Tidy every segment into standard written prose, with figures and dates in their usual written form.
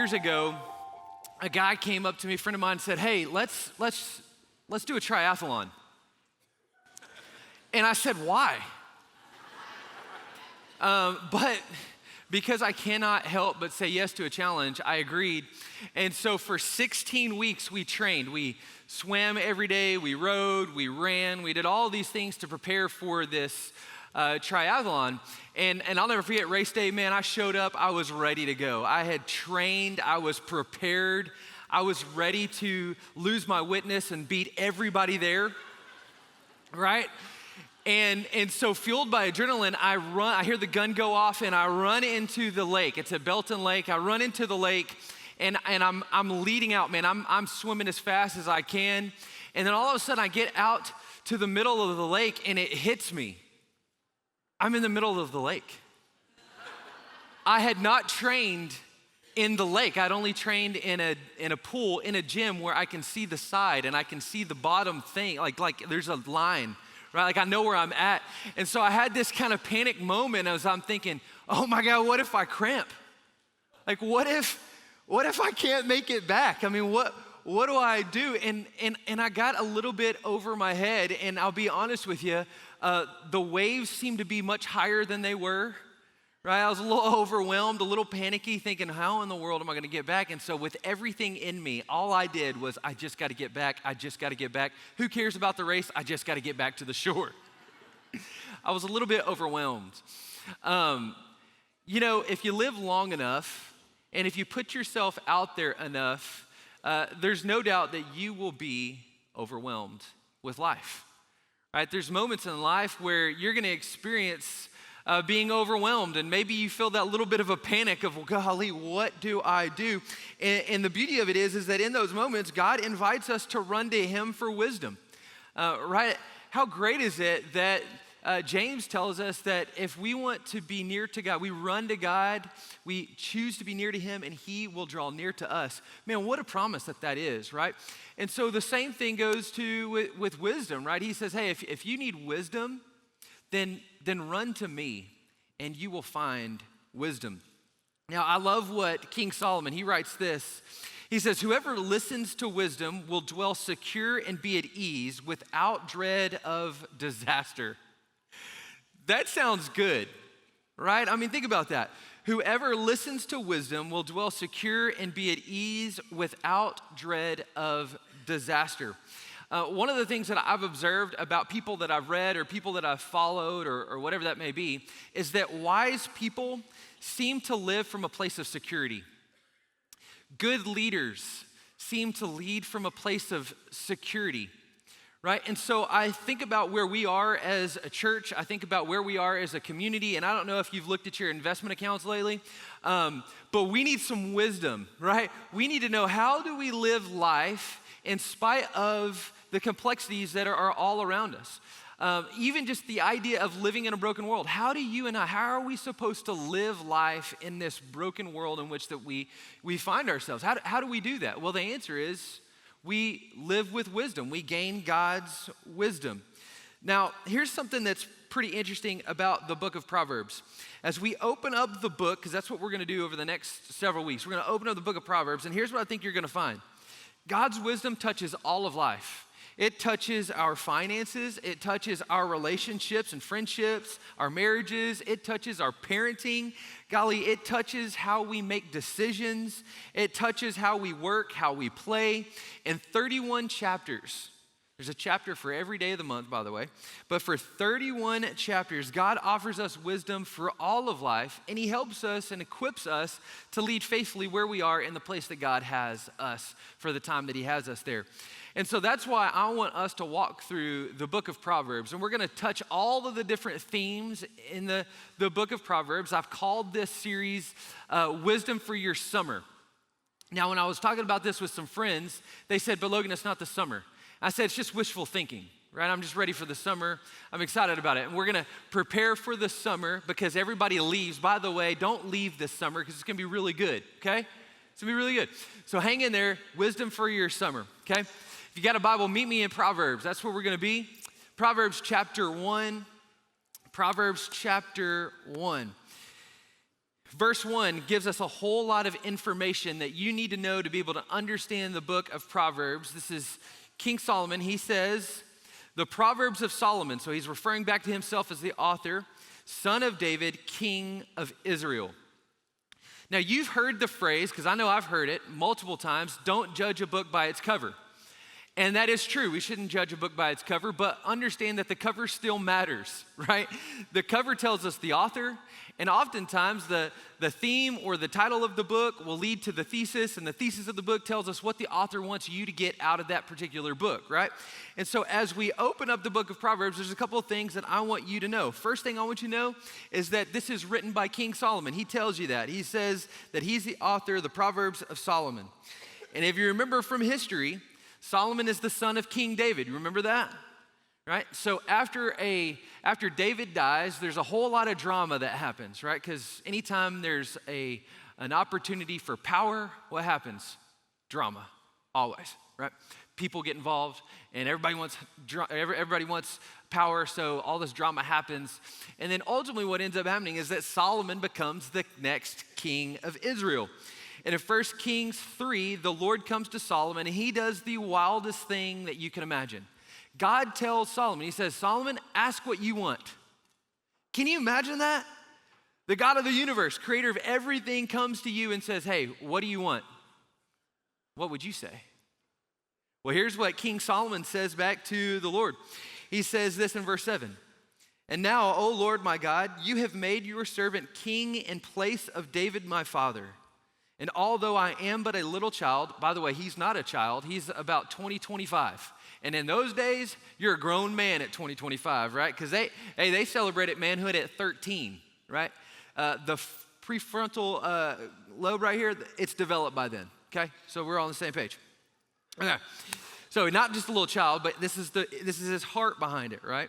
years ago, a guy came up to me, a friend of mine, said, "Hey, let's do a triathlon." And I said, "Why?" But because I cannot help but say yes to a challenge, I agreed. And so for 16 weeks, we trained. We swam every day, we rode, we ran, we did all these things to prepare for this triathlon. And I'll never forget race day, man, I showed up, I was ready to go. I had trained, I was prepared, I was ready to lose my witness and beat everybody there, right? And so fueled by adrenaline, I hear the gun go off and I run into the lake. It's at Belton Lake. I run into the lake and I'm leading out, man. I'm swimming as fast as I can. And then all of a sudden I get out to the middle of the lake and it hits me. I'm in the middle of the lake. I had not trained in the lake. I'd only trained in a pool, in a gym where I can see the side and I can see the bottom thing, like there's a line. Right, like I know where I'm at. And so I had this kind of panic moment as I'm thinking, oh my God, what if I cramp? Like what if I can't make it back? I mean, what do I do? And I got a little bit over my head, and I'll be honest with you, the waves seemed to be much higher than they were. Right, I was a little overwhelmed, a little panicky, thinking, how in the world am I gonna get back? And so with everything in me, all I did was, I just gotta get back, I just gotta get back. Who cares about the race? I just gotta get back to the shore. I was a little bit overwhelmed. If you live long enough, and if you put yourself out there enough, there's no doubt that you will be overwhelmed with life, right? There's moments in life where you're gonna experience being overwhelmed, and maybe you feel that little bit of a panic of, well, golly, what do I do? And the beauty of it is that in those moments, God invites us to run to Him for wisdom, right? How great is it that James tells us that if we want to be near to God, we run to God, we choose to be near to Him, and He will draw near to us. Man, what a promise that is, right? And so the same thing goes to with wisdom, right? He says, hey, if you need wisdom, then run to me and you will find wisdom. Now, I love what King Solomon, he writes this. He says, whoever listens to wisdom will dwell secure and be at ease without dread of disaster. That sounds good, right? I mean, think about that. Whoever listens to wisdom will dwell secure and be at ease without dread of disaster. One of the things that I've observed about people that I've read or people that I've followed or whatever that may be is that wise people seem to live from a place of security. Good leaders seem to lead from a place of security, right? And so I think about where we are as a church. I think about where we are as a community. And I don't know if you've looked at your investment accounts lately, but we need some wisdom, right? We need to know, how do we live life in spite of the complexities that are all around us? Even just the idea of living in a broken world. How are we supposed to live life in this broken world in which that we find ourselves? How do we do that? Well, the answer is we live with wisdom. We gain God's wisdom. Now, here's something that's pretty interesting about the book of Proverbs. As we open up the book, because that's what we're gonna do over the next several weeks, we're gonna open up the book of Proverbs, and here's what I think you're gonna find. God's wisdom touches all of life. It touches our finances, it touches our relationships and friendships, our marriages, it touches our parenting. Golly, it touches how we make decisions, it touches how we work, how we play. In 31 chapters, there's a chapter for every day of the month, by the way, but for 31 chapters, God offers us wisdom for all of life, and He helps us and equips us to lead faithfully where we are in the place that God has us for the time that He has us there. And so that's why I want us to walk through the book of Proverbs, and we're gonna touch all of the different themes in the book of Proverbs. I've called this series Wisdom for Your Summer. Now, when I was talking about this with some friends, they said, but Logan, it's not the summer. I said, it's just wishful thinking, right? I'm just ready for the summer. I'm excited about it. And we're gonna prepare for the summer because everybody leaves. By the way, don't leave this summer because it's gonna be really good, okay? It's gonna be really good. So hang in there, wisdom for your summer, okay? If you got a Bible, meet me in Proverbs. That's where we're gonna be. Proverbs chapter 1. Proverbs chapter 1. Verse 1 gives us a whole lot of information that you need to know to be able to understand the book of Proverbs. This is King Solomon. He says, the Proverbs of Solomon. So he's referring back to himself as the author, son of David, king of Israel. Now you've heard the phrase, because I know I've heard it multiple times, don't judge a book by its cover. And that is true. We shouldn't judge a book by its cover, but understand that the cover still matters, right? The cover tells us the author, and oftentimes the theme or the title of the book will lead to the thesis, and the thesis of the book tells us what the author wants you to get out of that particular book, right? And so as we open up the book of Proverbs, there's a couple of things that I want you to know. First thing I want you to know is that this is written by King Solomon. He tells you that. He says that he's the author of the Proverbs of Solomon. And if you remember from history, Solomon is the son of King David. You remember that? Right? So after David dies, there's a whole lot of drama that happens, right? Because anytime there's an opportunity for power, what happens? Drama, always, right? People get involved, and everybody wants power, so all this drama happens. And then ultimately what ends up happening is that Solomon becomes the next king of Israel. And in 1 Kings 3, the Lord comes to Solomon, and he does the wildest thing that you can imagine. God tells Solomon, he says, Solomon, ask what you want. Can you imagine that? The God of the universe, creator of everything, comes to you and says, hey, what do you want? What would you say? Well, here's what King Solomon says back to the Lord. He says this in verse 7. And now, O Lord my God, you have made your servant king in place of David my father. And although I am but a little child, by the way, he's not a child, he's about 25. And in those days, you're a grown man at 25, right? Because they celebrated manhood at 13, right? The prefrontal lobe right here, it's developed by then, okay? So we're all on the same page. Okay, so not just a little child, but this is his heart behind it, right?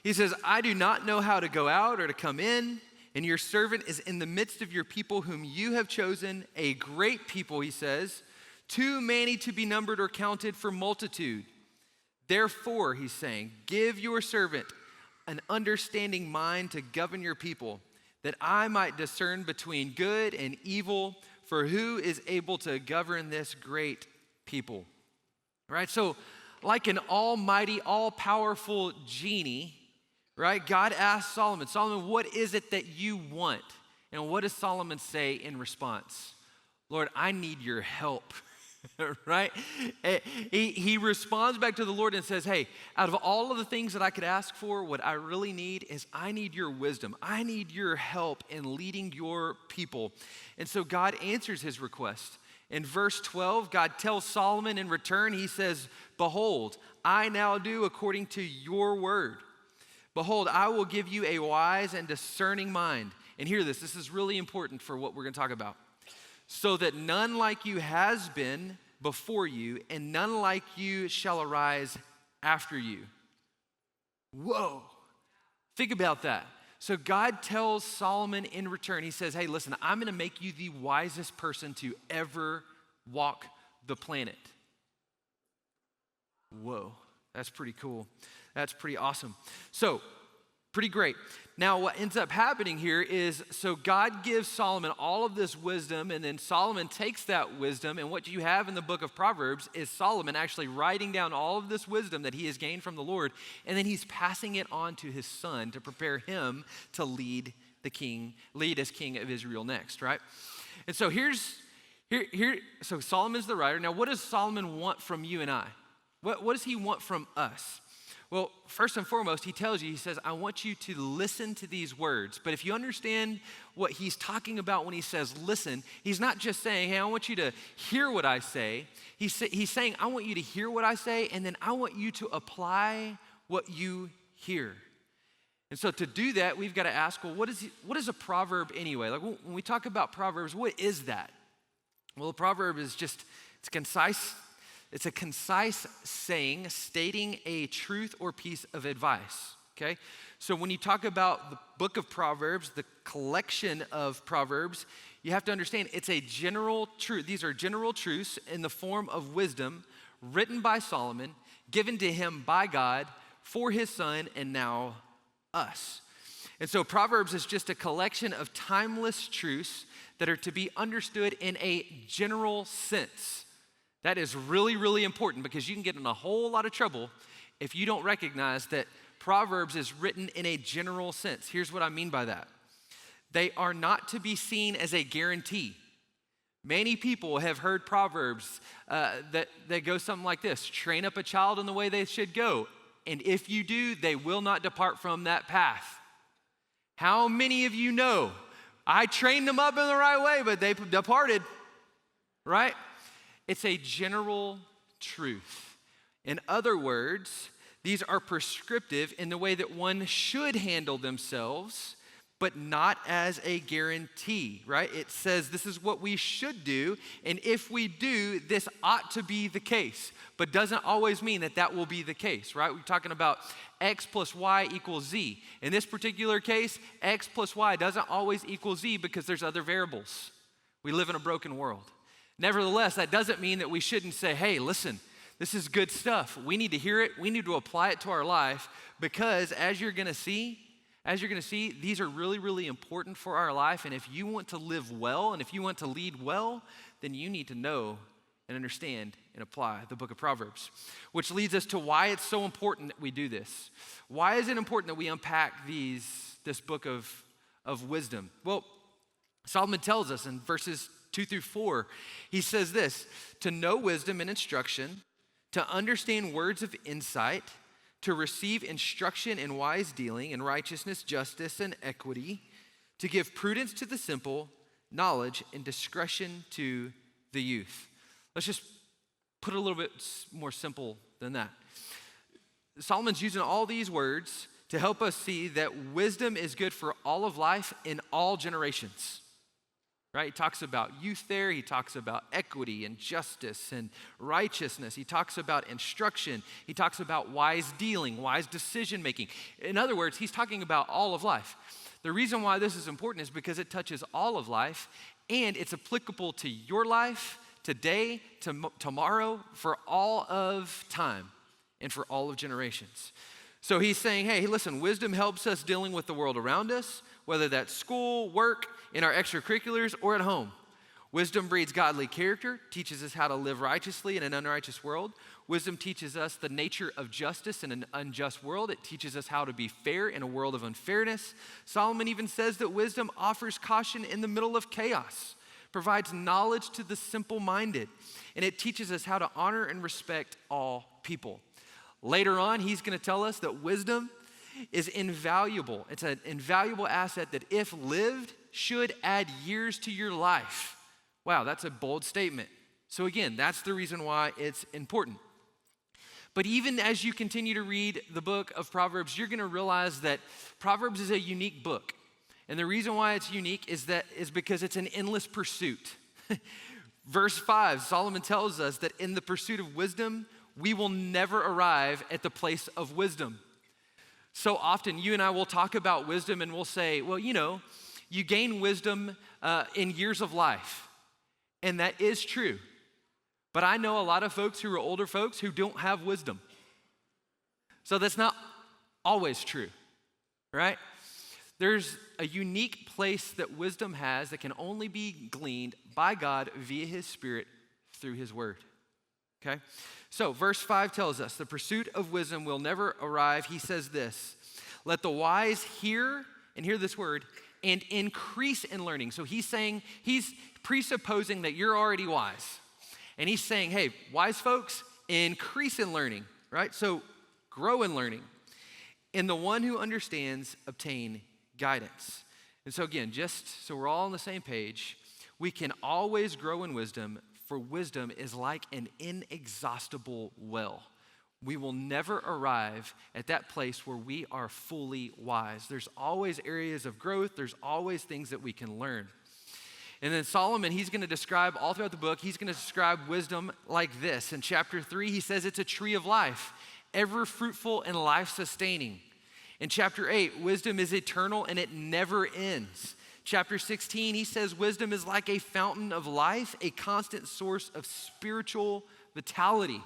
He says, I do not know how to go out or to come in, and your servant is in the midst of your people whom you have chosen, a great people, he says, too many to be numbered or counted for multitude. Therefore, he's saying, give your servant an understanding mind to govern your people, that I might discern between good and evil, for who is able to govern this great people? Right? So, like an almighty, all-powerful genie, right? God asked Solomon, Solomon, what is it that you want? And what does Solomon say in response? Lord, I need your help, right? He responds back to the Lord and says, hey, out of all of the things that I could ask for, what I really need is I need your wisdom. I need your help in leading your people. And so God answers his request. In verse 12, God tells Solomon in return, he says, behold, I now do according to your word. Behold, I will give you a wise and discerning mind. And hear this, this is really important for what we're going to talk about. So that none like you has been before you, and none like you shall arise after you. Whoa. Think about that. So God tells Solomon in return, he says, hey, listen, I'm going to make you the wisest person to ever walk the planet. Whoa, that's pretty cool. That's pretty awesome. So, pretty great. Now, what ends up happening here is, so God gives Solomon all of this wisdom, and then Solomon takes that wisdom, and what you have in the book of Proverbs is Solomon actually writing down all of this wisdom that he has gained from the Lord, and then he's passing it on to his son to prepare him to lead as king of Israel next, right? And so so Solomon's the writer. Now, what does Solomon want from you and I? What does he want from us? Well, first and foremost, he tells you, he says, I want you to listen to these words. But if you understand what he's talking about when he says listen, he's not just saying, hey, I want you to hear what I say. He's saying, I want you to hear what I say, and then I want you to apply what you hear. And so to do that, we've got to ask, well, what is a proverb anyway? Like when we talk about proverbs, what is that? Well, a proverb is just, it's concise. It's a concise saying stating a truth or piece of advice, okay? So when you talk about the book of Proverbs, the collection of Proverbs, you have to understand it's a general truth. These are general truths in the form of wisdom written by Solomon, given to him by God for his son, and now us. And so Proverbs is just a collection of timeless truths that are to be understood in a general sense. That is really, really important because you can get in a whole lot of trouble if you don't recognize that Proverbs is written in a general sense. Here's what I mean by that. They are not to be seen as a guarantee. Many people have heard Proverbs that go something like this: train up a child in the way they should go, and if you do, they will not depart from that path. How many of you know, I trained them up in the right way, but they departed, right? It's a general truth. In other words, these are prescriptive in the way that one should handle themselves, but not as a guarantee, right? It says this is what we should do, and if we do, this ought to be the case, but doesn't always mean that that will be the case, right? We're talking about X plus Y equals Z. In this particular case, X plus Y doesn't always equal Z because there's other variables. We live in a broken world. Nevertheless, that doesn't mean that we shouldn't say, hey, listen, this is good stuff. We need to hear it. We need to apply it to our life because as you're going to see, these are really, really important for our life. And if you want to live well and if you want to lead well, then you need to know and understand and apply the book of Proverbs, which leads us to why it's so important that we do this. Why is it important that we unpack this book of wisdom? Well, Solomon tells us in verses 2-4, he says this: to know wisdom and instruction, to understand words of insight, to receive instruction in wise dealing and righteousness, justice, and equity, to give prudence to the simple, knowledge and discretion to the youth. Let's just put it a little bit more simple than that. Solomon's using all these words to help us see that wisdom is good for all of life in all generations. Right? He talks about youth there. He talks about equity and justice and righteousness. He talks about instruction. He talks about wise dealing, wise decision making. In other words, he's talking about all of life. The reason why this is important is because it touches all of life and it's applicable to your life today, tomorrow, for all of time and for all of generations. So he's saying, hey, listen, wisdom helps us dealing with the world around us, whether that's school, work, in our extracurriculars, or at home. Wisdom breeds godly character, teaches us how to live righteously in an unrighteous world. Wisdom teaches us the nature of justice in an unjust world. It teaches us how to be fair in a world of unfairness. Solomon even says that wisdom offers caution in the middle of chaos, provides knowledge to the simple-minded, and it teaches us how to honor and respect all people. Later on, he's going to tell us that wisdom is invaluable. It's an invaluable asset that, if lived, should add years to your life. Wow, that's a bold statement. So again, that's the reason why it's important. But even as you continue to read the book of Proverbs, you're going to realize that Proverbs is a unique book. And the reason why it's unique is because it's an endless pursuit. Verse 5, Solomon tells us that in the pursuit of wisdom, we will never arrive at the place of wisdom. So often you and I will talk about wisdom and we'll say, well, you gain wisdom in years of life. And that is true. But I know a lot of folks who are older folks who don't have wisdom. So that's not always true, right? There's a unique place that wisdom has that can only be gleaned by God via his Spirit through his word, okay? So verse 5 tells us the pursuit of wisdom will never arrive. He says this: let the wise hear, and hear this word, and increase in learning. So he's presupposing that you're already wise. And he's saying, hey, wise folks, increase in learning, right? So grow in learning. And the one who understands, obtain guidance. And so again, just so we're all on the same page, we can always grow in wisdom, for wisdom is like an inexhaustible well. We will never arrive at that place where we are fully wise. There's always areas of growth. There's always things that we can learn. And then Solomon, he's going to describe all throughout the book, he's going to describe wisdom like this. In chapter 3, he says it's a tree of life, ever fruitful and life-sustaining. In chapter 8, wisdom is eternal and it never ends. Chapter 16, he says wisdom is like a fountain of life, a constant source of spiritual vitality.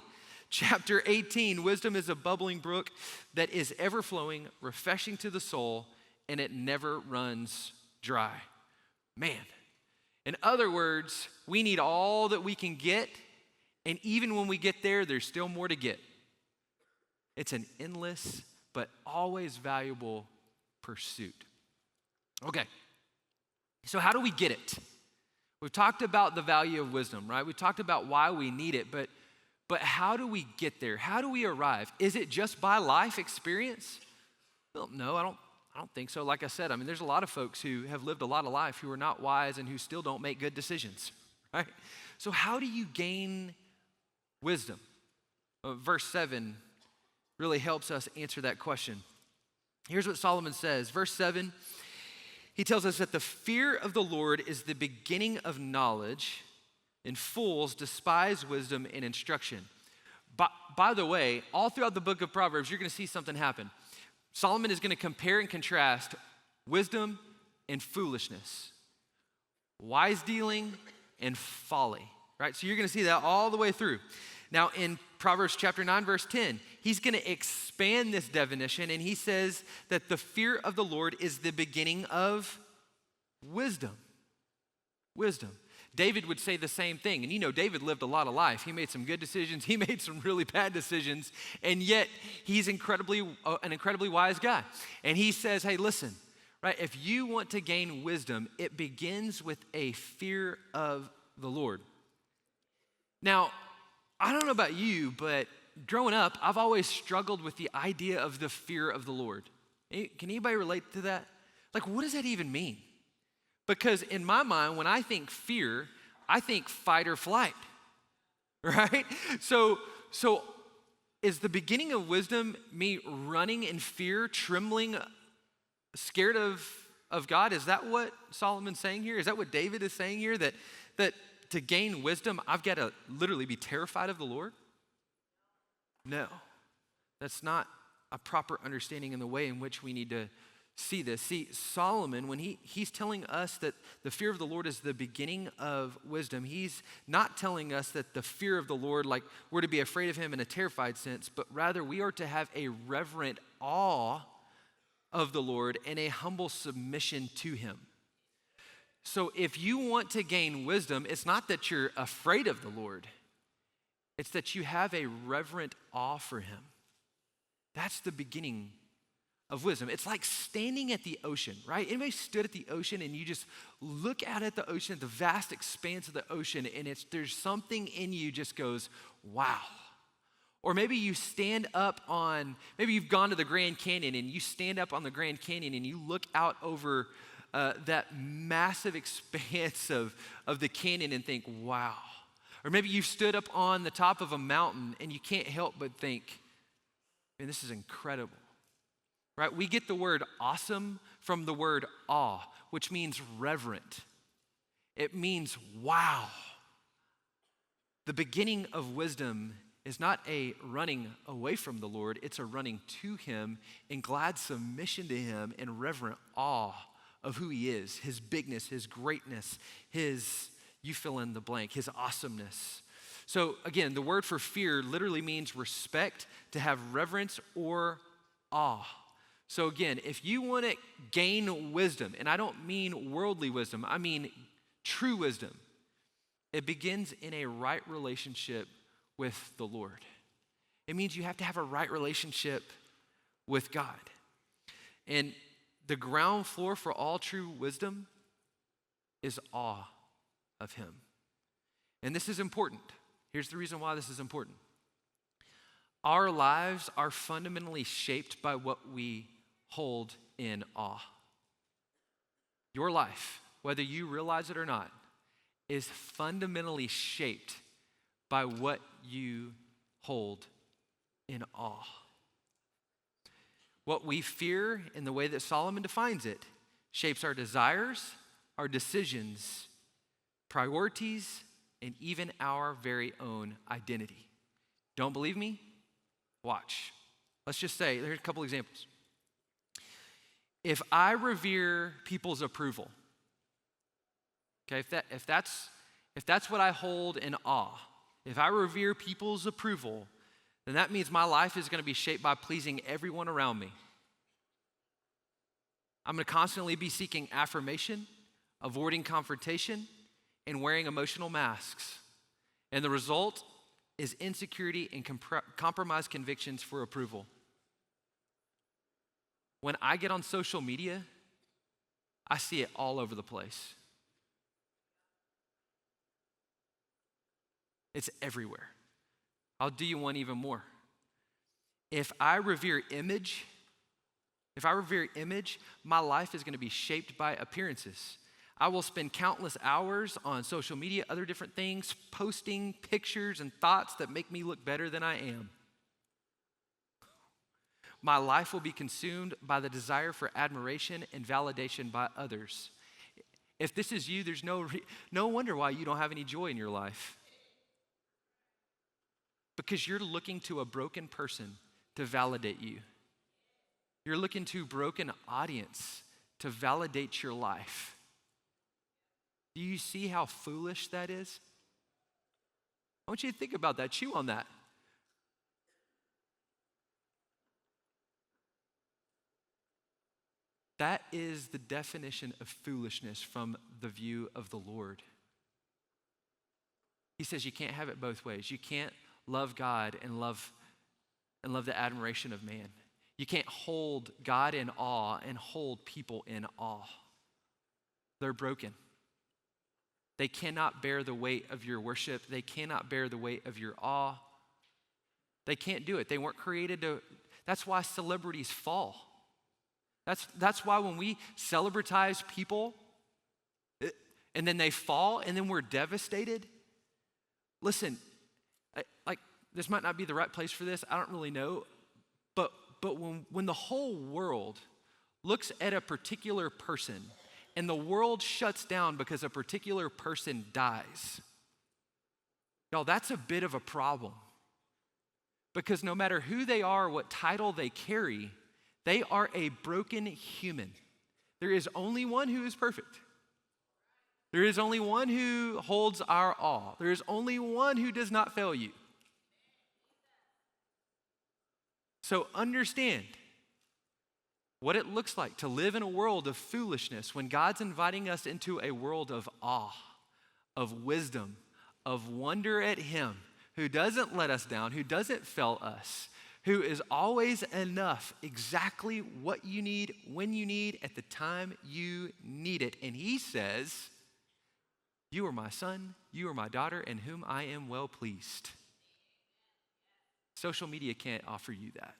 Chapter 18, wisdom is a bubbling brook that is ever flowing, refreshing to the soul, and it never runs dry. Man. In other words, we need all that we can get, and even when we get there, there's still more to get. It's an endless but always valuable pursuit. Okay, so how do we get it? We've talked about the value of wisdom, right? We've talked about why we need it, but how do we get there? How do we arrive? Is it just by life experience? Well, no, I don't think so. Like I said, there's a lot of folks who have lived a lot of life who are not wise and who still don't make good decisions, right? So how do you gain wisdom? Verse 7 really helps us answer that question. Here's what Solomon says. Verse 7, he tells us that the fear of the Lord is the beginning of knowledge, and fools despise wisdom and instruction. By the way, all throughout the book of Proverbs, you're going to see something happen. Solomon is going to compare and contrast wisdom and foolishness, wise dealing and folly, right? So you're going to see that all the way through. Now in Proverbs chapter 9, verse 10, he's going to expand this definition, and he says that the fear of the Lord is the beginning of wisdom. Wisdom. David would say the same thing. And you know, David lived a lot of life. He made some good decisions. He made some really bad decisions. And yet, he's an incredibly wise guy. And he says, hey, listen, right? If you want to gain wisdom, it begins with a fear of the Lord. Now, I don't know about you, but growing up, I've always struggled with the idea of the fear of the Lord. Can anybody relate to that? Like, what does that even mean? Because in my mind, when I think fear, I think fight or flight, right? So is the beginning of wisdom me running in fear, trembling, scared of God? Is that what Solomon's saying here? Is that what David is saying here? That to gain wisdom, I've got to literally be terrified of the Lord? No, that's not a proper understanding in the way in which we need to see this. See, Solomon, when he's telling us that the fear of the Lord is the beginning of wisdom, he's not telling us that the fear of the Lord, like we're to be afraid of him in a terrified sense, but rather we are to have a reverent awe of the Lord and a humble submission to him. So if you want to gain wisdom, it's not that you're afraid of the Lord, it's that you have a reverent awe for him. That's the beginning of wisdom. It's like standing at the ocean, right? Anybody stood at the ocean and you just look out at the ocean, the vast expanse of the ocean, and there's something in you just goes, wow. Or maybe you stand up maybe you've gone to the Grand Canyon and you stand up on the Grand Canyon and you look out over that massive expanse of the canyon and think, wow. Or maybe you've stood up on the top of a mountain and you can't help but think, man, this is incredible. Right? We get the word awesome from the word awe, which means reverent. It means wow. The beginning of wisdom is not a running away from the Lord, it's a running to him in glad submission to him and reverent awe of who he is, his bigness, his greatness, you fill in the blank, his awesomeness. So again, the word for fear literally means respect, to have reverence or awe. So again, if you want to gain wisdom, and I don't mean worldly wisdom, I mean true wisdom, it begins in a right relationship with the Lord. It means you have to have a right relationship with God. And the ground floor for all true wisdom is awe of him. And this is important. Here's the reason why this is important. Our lives are fundamentally shaped by what we hold in awe. Your life, whether you realize it or not, is fundamentally shaped by what you hold in awe. What we fear, in the way that Solomon defines it, shapes our desires, our decisions, priorities, and even our very own identity. Don't believe me? Watch. Let's just say, there's a couple examples. If I revere people's approval, okay, if that's what I hold in awe, if I revere people's approval, then that means my life is going to be shaped by pleasing everyone around me. I'm going to constantly be seeking affirmation, avoiding confrontation, and wearing emotional masks. And the result is insecurity and compromised convictions for approval. When I get on social media, I see it all over the place. It's everywhere. I'll do you one even more. If I revere image, my life is going to be shaped by appearances. I will spend countless hours on social media, other different things, posting pictures and thoughts that make me look better than I am. My life will be consumed by the desire for admiration and validation by others. If this is you, there's no wonder why you don't have any joy in your life. Because you're looking to a broken person to validate you. You're looking to a broken audience to validate your life. Do you see how foolish that is? I want you to think about that. Chew on that. That is the definition of foolishness from the view of the Lord. He says you can't have it both ways. You can't love God and love the admiration of man. You can't hold God in awe and hold people in awe. They're broken. They cannot bear the weight of your worship. They cannot bear the weight of your awe. They can't do it. They weren't created to. That's why celebrities fall. That's why when we celebritize people and then they fall and then we're devastated. Listen, like this might not be the right place for this. I don't really know. But when the whole world looks at a particular person and the world shuts down because a particular person dies, y'all, that's a bit of a problem. Because no matter who they are, what title they carry, they are a broken human. There is only one who is perfect. There is only one who holds our awe. There is only one who does not fail you. So understand what it looks like to live in a world of foolishness when God's inviting us into a world of awe, of wisdom, of wonder at Him, who doesn't let us down, who doesn't fail us, who is always enough, exactly what you need, when you need, at the time you need it. And He says, you are my son, you are my daughter, in whom I am well pleased. Social media can't offer you that.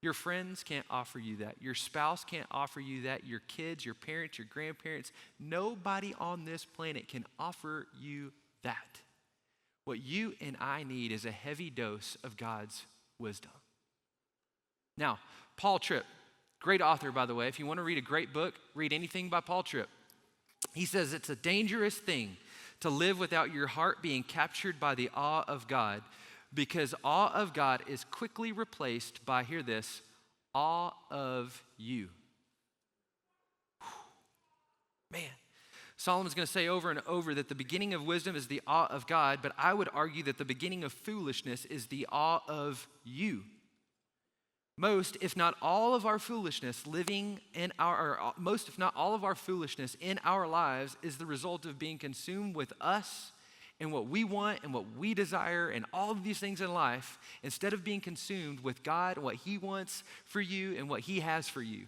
Your friends can't offer you that. Your spouse can't offer you that. Your kids, your parents, your grandparents, nobody on this planet can offer you that. What you and I need is a heavy dose of God's wisdom. Now, Paul Tripp, great author, by the way. If you want to read a great book, read anything by Paul Tripp. He says it's a dangerous thing to live without your heart being captured by the awe of God, because awe of God is quickly replaced by, hear this, awe of you. Man, Solomon's going to say over and over that the beginning of wisdom is the awe of God, but I would argue that the beginning of foolishness is the awe of you. Most, if not all of our foolishness most, if not all of our foolishness in our lives is the result of being consumed with us and what we want and what we desire and all of these things in life, instead of being consumed with God and what He wants for you and what He has for you.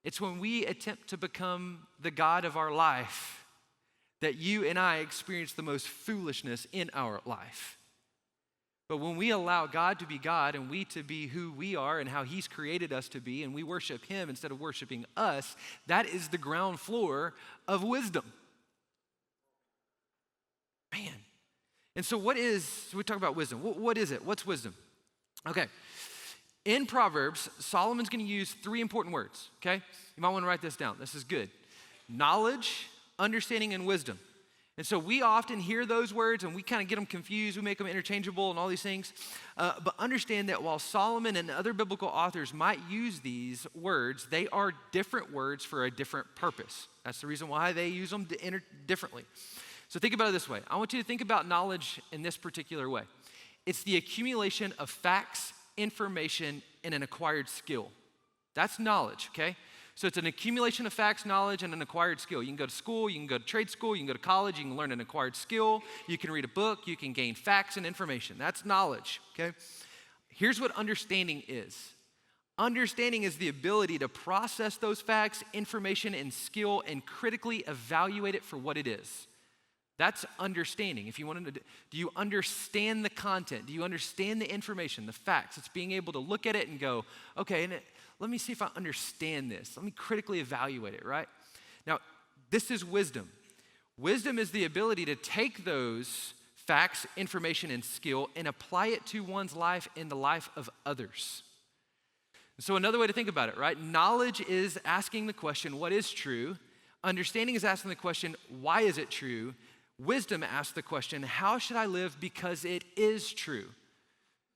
It's when we attempt to become the God of our life that you and I experience the most foolishness in our life. But when we allow God to be God and we to be who we are and how He's created us to be, and we worship Him instead of worshiping us, that is the ground floor of wisdom. Man. And so we talk about wisdom. What is it? What's wisdom? Okay. In Proverbs, Solomon's going to use 3 important words, okay? You might want to write this down. This is good. Knowledge, understanding, and wisdom. And so we often hear those words and we kind of get them confused. We make them interchangeable and all these things. But understand that while Solomon and other biblical authors might use these words, they are different words for a different purpose. That's the reason why they use them differently. So think about it this way. I want you to think about knowledge in this particular way. It's the accumulation of facts, information, and an acquired skill. That's knowledge, okay? So it's an accumulation of facts, knowledge, and an acquired skill. You can go to school, you can go to trade school, you can go to college, you can learn an acquired skill, you can read a book, you can gain facts and information. That's knowledge, okay? Here's what understanding is. Understanding is the ability to process those facts, information, and skill and critically evaluate it for what it is. That's understanding. If you want to, do you understand the content? Do you understand the information, the facts? It's being able to look at it and go, okay, let me see if I understand this. Let me critically evaluate it, right? Now, this is wisdom. Wisdom is the ability to take those facts, information, and skill and apply it to one's life and the life of others. So another way to think about it, right? Knowledge is asking the question, what is true? Understanding is asking the question, why is it true? Wisdom asks the question, how should I live because it is true?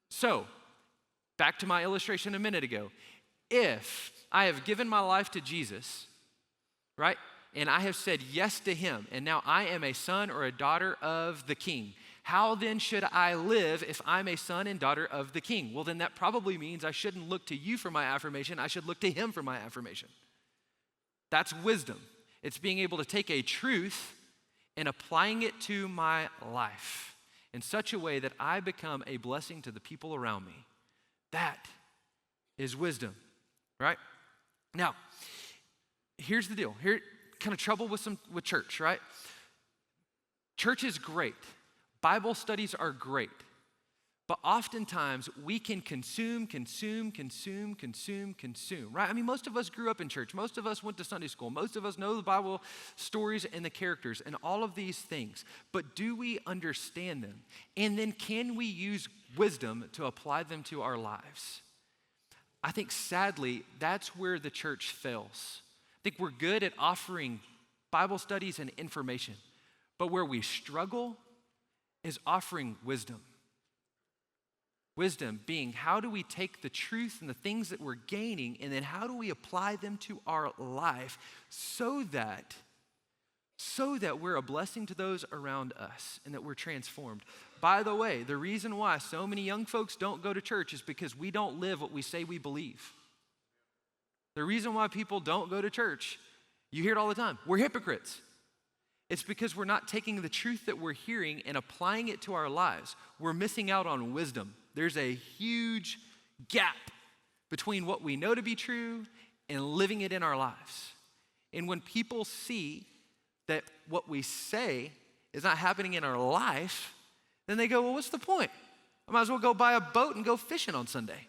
So, back to my illustration a minute ago. If I have given my life to Jesus, right, and I have said yes to him, and now I am a son or a daughter of the King, how then should I live if I'm a son and daughter of the King? Well, then that probably means I shouldn't look to you for my affirmation. I should look to him for my affirmation. That's wisdom. It's being able to take a truth and applying it to my life in such a way that I become a blessing to the people around me. That is wisdom, right? Now, here's the deal. Here, kind of trouble with church, right? Church is great. Bible studies are great. But oftentimes, we can consume, right? I mean, most of us grew up in church. Most of us went to Sunday school. Most of us know the Bible stories and the characters and all of these things. But do we understand them? And then can we use wisdom to apply them to our lives? I think, sadly, that's where the church fails. I think we're good at offering Bible studies and information. But where we struggle is offering wisdom. Wisdom being, how do we take the truth and the things that we're gaining, and then how do we apply them to our life so that we're a blessing to those around us and that we're transformed. By the way, the reason why so many young folks don't go to church is because we don't live what we say we believe. The reason why people don't go to church, you hear it all the time, we're hypocrites. It's because we're not taking the truth that we're hearing and applying it to our lives. We're missing out on wisdom. There's a huge gap between what we know to be true and living it in our lives. And when people see that what we say is not happening in our life, then they go, well, what's the point? I might as well go buy a boat and go fishing on Sunday.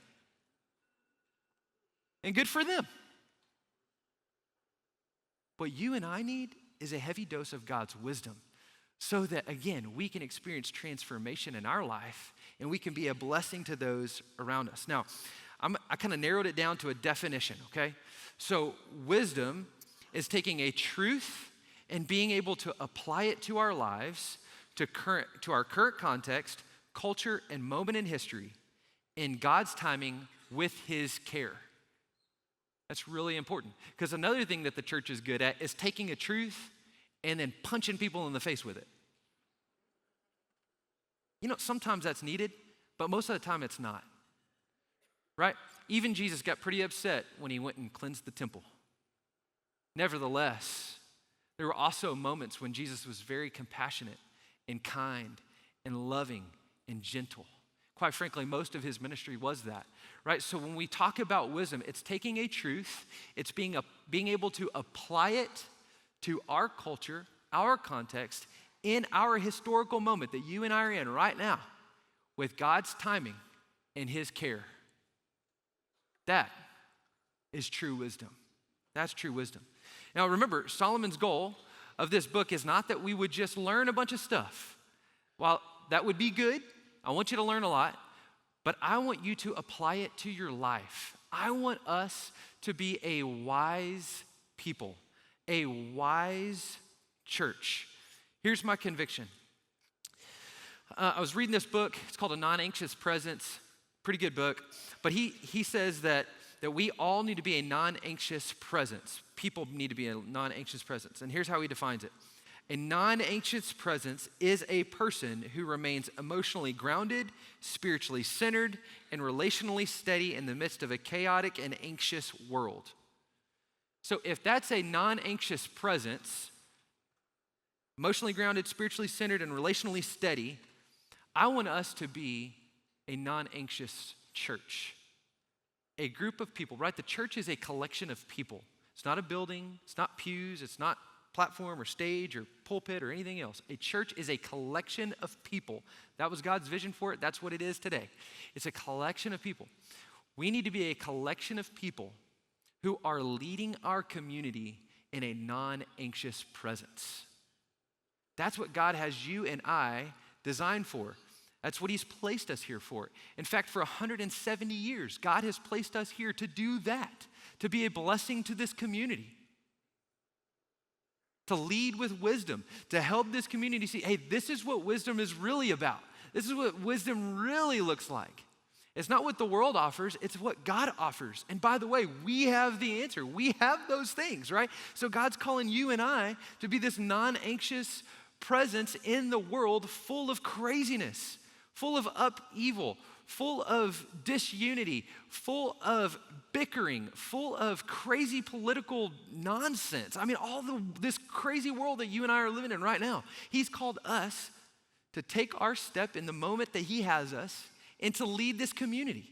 And good for them. What you and I need is a heavy dose of God's wisdom so that, again, we can experience transformation in our life and we can be a blessing to those around us. Now, I kind of narrowed it down to a definition, okay? So wisdom is taking a truth and being able to apply it to our lives, to our current context, culture, and moment in history in God's timing with his care. That's really important. Because another thing that the church is good at is taking a truth and then punching people in the face with it. You know, sometimes that's needed, but most of the time it's not. Right? Even Jesus got pretty upset when he went and cleansed the temple. Nevertheless, there were also moments when Jesus was very compassionate and kind and loving and gentle. Quite frankly, most of his ministry was that, right? So when we talk about wisdom, it's taking a truth, it's being able to apply it to our culture, our context, in our historical moment that you and I are in right now with God's timing and his care. That is true wisdom. That's true wisdom. Now remember, Solomon's goal of this book is not that we would just learn a bunch of stuff. While that would be good, I want you to learn a lot, but I want you to apply it to your life. I want us to be a wise people, a wise church. Here's my conviction. I was reading this book. It's called A Non-Anxious Presence. Pretty good book. But he says that we all need to be a non-anxious presence. People need to be a non-anxious presence. And here's how he defines it. A non-anxious presence is a person who remains emotionally grounded, spiritually centered, and relationally steady in the midst of a chaotic and anxious world. So if that's a non-anxious presence, emotionally grounded, spiritually centered, and relationally steady, I want us to be a non-anxious church. A group of people, right? The church is a collection of people. It's not a building, it's not pews, it's not platform or stage or pulpit or anything else. A church is a collection of people. That was God's vision for it. That's what it is today. It's a collection of people. We need to be a collection of people who are leading our community in a non-anxious presence. That's what God has you and I designed for. That's what he's placed us here for. In fact, for 170 years, God has placed us here to do that, to be a blessing to this community, to lead with wisdom, to help this community see, hey, this is what wisdom is really about. This is what wisdom really looks like. It's not what the world offers, it's what God offers. And by the way, we have the answer. We have those things, right? So God's calling you and I to be this non-anxious presence in the world full of craziness, full of upheaval, full of disunity, full of bickering, full of crazy political nonsense. I mean, this crazy world that you and I are living in right now. He's called us to take our step in the moment that he has us and to lead this community.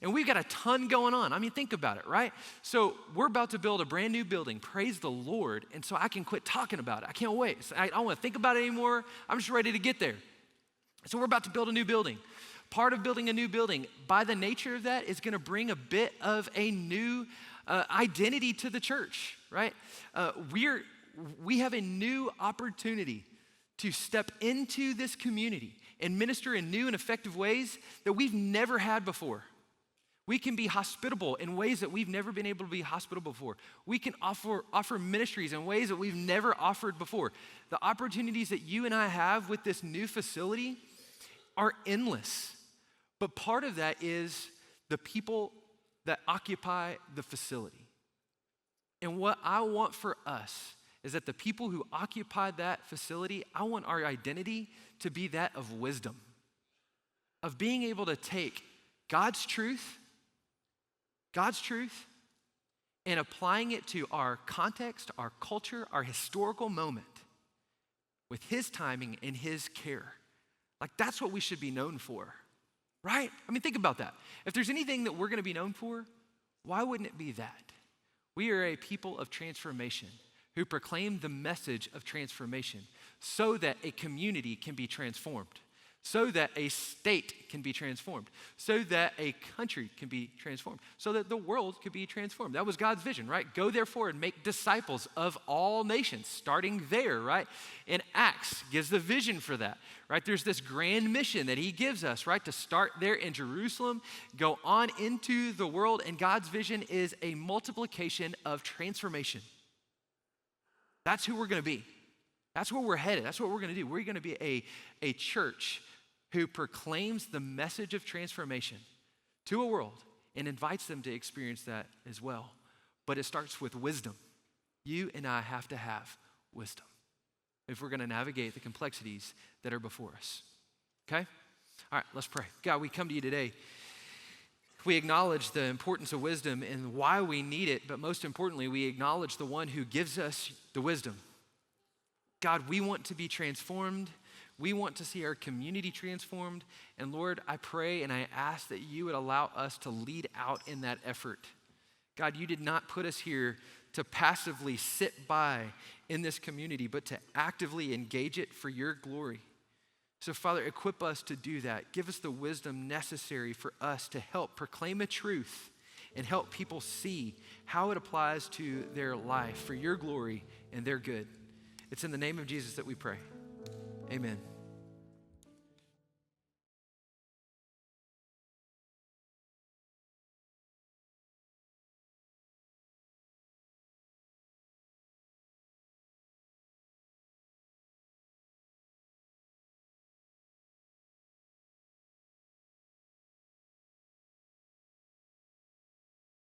And we've got a ton going on. I mean, think about it, right? So we're about to build a brand new building. Praise the Lord. And so I can quit talking about it. I can't wait. I don't want to think about it anymore. I'm just ready to get there. So we're about to build a new building. Part of building a new building, by the nature of that, is going to bring a bit of a new identity to the church, right? We have a new opportunity to step into this community and minister in new and effective ways that we've never had before. We can be hospitable in ways that we've never been able to be hospitable before. We can offer ministries in ways that we've never offered before. The opportunities that you and I have with this new facility are endless. But part of that is the people that occupy the facility. And what I want for us is that the people who occupy that facility, I want our identity to be that of wisdom, of being able to take God's truth, and applying it to our context, our culture, our historical moment with his timing and his care. Like, that's what we should be known for, right? I mean, think about that. If there's anything that we're going to be known for, why wouldn't it be that? We are a people of transformation who proclaim the message of transformation so that a community can be transformed, so that a state can be transformed, so that a country can be transformed, so that the world can be transformed. That was God's vision, right? Go therefore and make disciples of all nations, starting there, right? And Acts gives the vision for that, right? There's this grand mission that he gives us, right? To start there in Jerusalem, go on into the world, and God's vision is a multiplication of transformation. That's who we're going to be. That's where we're headed. That's what we're going to do. We're going to be a church who proclaims the message of transformation to a world and invites them to experience that as well. But it starts with wisdom. You and I have to have wisdom if we're going to navigate the complexities that are before us. Okay? All right, let's pray. God, we come to you today. We acknowledge the importance of wisdom and why we need it, but most importantly, we acknowledge the one who gives us the wisdom. God, we want to be transformed. We want to see our community transformed. And Lord, I pray and I ask that you would allow us to lead out in that effort. God, you did not put us here to passively sit by in this community, but to actively engage it for your glory. So Father, equip us to do that. Give us the wisdom necessary for us to help proclaim a truth and help people see how it applies to their life for your glory and their good. It's in the name of Jesus that we pray. Amen.